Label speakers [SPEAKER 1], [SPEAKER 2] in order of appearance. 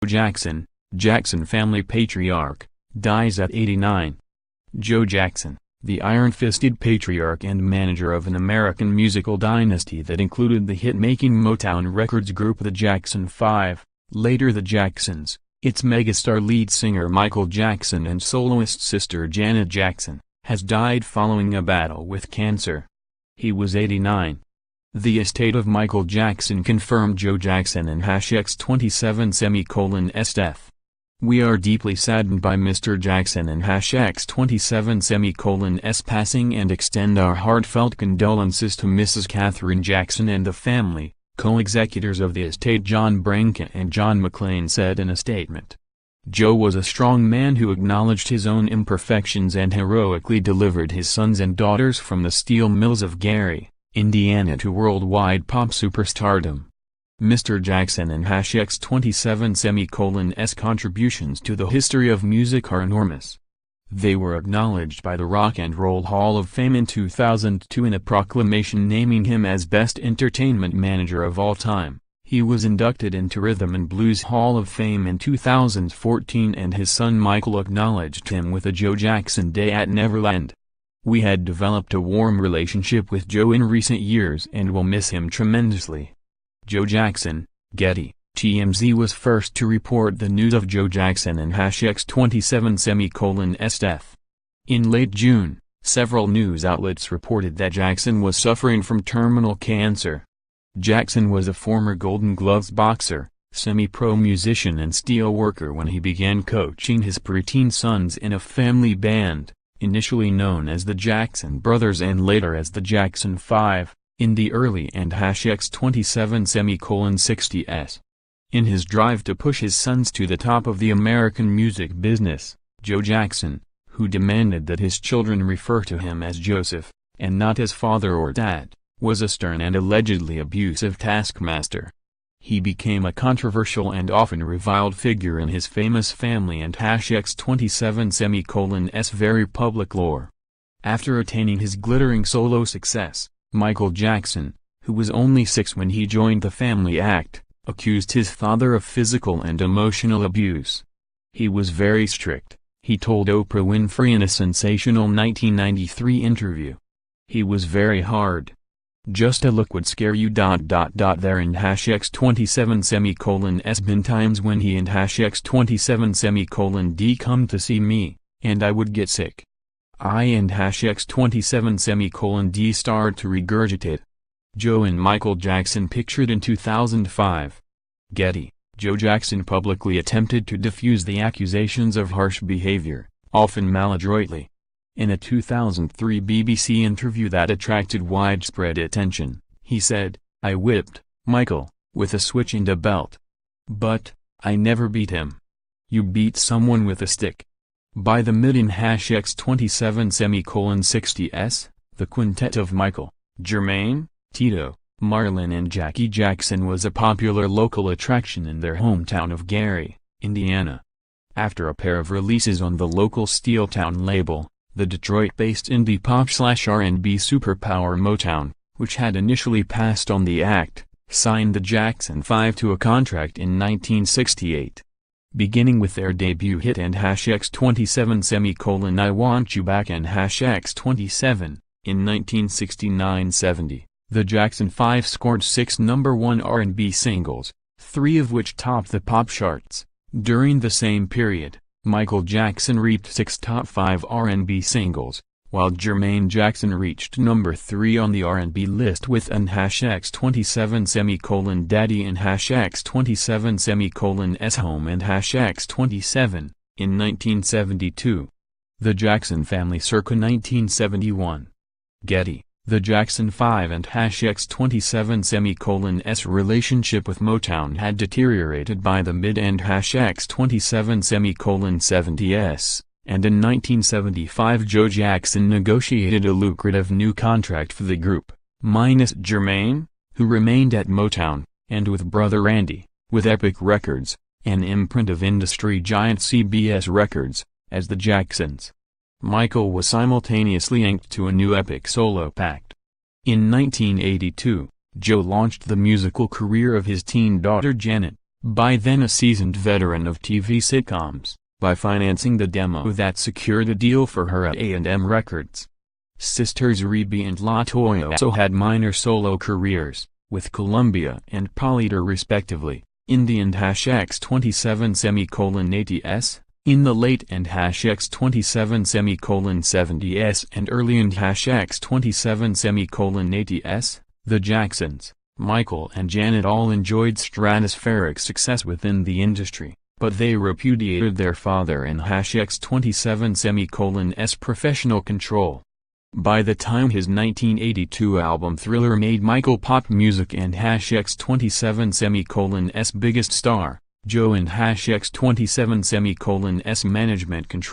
[SPEAKER 1] Jackson, Jackson family patriarch, dies at 89. Joe Jackson, the iron-fisted patriarch and manager of an American musical dynasty that included the hit-making Motown Records group the Jackson 5, later the Jacksons, its megastar lead singer Michael Jackson and soloist sister Janet Jackson, has died following a battle with cancer. He was 89. The estate of Michael Jackson confirmed Joe Jackson and #X27's death. We are deeply saddened by Mr. Jackson and #X27's passing and extend our heartfelt condolences to Mrs. Katherine Jackson and the family, co-executors of the estate John Branca and John McClain said in a statement. Joe was a strong man who acknowledged his own imperfections and heroically delivered his sons and daughters from the steel mills of Gary, Indiana to worldwide pop superstardom. Mr. Jackson and #X27's contributions to the history of music are enormous. They were acknowledged by the Rock and Roll Hall of Fame in 2002 in a proclamation naming him as Best Entertainment Manager of All Time. He was inducted into Rhythm and Blues Hall of Fame in 2014 and his son Michael acknowledged him with a Joe Jackson Day at Neverland. We had developed a warm relationship with Joe in recent years and will miss him tremendously. Joe Jackson, Getty, TMZ was first to report the news of Joe Jackson and #X27's death. In late June, several news outlets reported that Jackson was suffering from terminal cancer. Jackson was a former Golden Gloves boxer, semi-pro musician and steel worker when he began coaching his preteen sons in a family band, initially known as the Jackson Brothers and later as the Jackson 5, in the early and #X27's. In his drive to push his sons to the top of the American music business, Joe Jackson, who demanded that his children refer to him as Joseph, and not as father or dad, was a stern and allegedly abusive taskmaster. He became a controversial and often reviled figure in his famous family and #X27's very public lore. After attaining his glittering solo success, Michael Jackson, who was only 6 when he joined the family act, accused his father of physical and emotional abuse. He was very strict, he told Oprah Winfrey in a sensational 1993 interview. He was very hard. Just a look would scare you. There in #X27's been times when he and #X27's come to see me, and I would get sick. I and #X27's started to regurgitate. Joe and Michael Jackson pictured in 2005. Getty, Joe Jackson publicly attempted to defuse the accusations of harsh behavior, often maladroitly. In a 2003 BBC interview that attracted widespread attention, he said, "I whipped Michael with a switch and a belt. But I never beat him. You beat someone with a stick." By the mid in #X27's, the quintet of Michael, Jermaine, Tito, Marlon and Jackie Jackson was a popular local attraction in their hometown of Gary, Indiana. After a pair of releases on the local Steeltown label, the Detroit-based indie pop/R&B superpower Motown, which had initially passed on the act, signed the Jackson 5 to a contract in 1968. Beginning with their debut hit and #X27 I Want You Back and #X27, in 1969-70, the Jackson 5 scored 6 #1 R&B singles, 3 of which topped the pop charts. During the same period, Michael Jackson reaped 6 top 5 R&B singles, while Jermaine Jackson reached number 3 on the R&B list with an #X27 Daddy and #X27 Home and #X27, in 1972. The Jackson Family circa 1971. Getty, the Jackson 5 and #X27's relationship with Motown had deteriorated by the mid and #X27 and in 1975 Joe Jackson negotiated a lucrative new contract for the group, minus Jermaine, who remained at Motown, and with brother Randy, with Epic Records, an imprint of industry giant CBS Records, as the Jacksons. Michael was simultaneously inked to a new Epic solo pact. In 1982, Joe launched the musical career of his teen daughter Janet, by then a seasoned veteran of TV sitcoms, by financing the demo that secured a deal for her at A&M Records. Sisters Rebe and LaToya also had minor solo careers, with Columbia and Polydor respectively, in the and X27:80s, in the late and X27:70s and early and X27:80s. The Jacksons, Michael and Janet all enjoyed stratospheric success within the industry, but they repudiated their father and X27:'s professional control. By the time his 1982 album Thriller made Michael pop music and X27:'s biggest star, Joe and X27:'s management control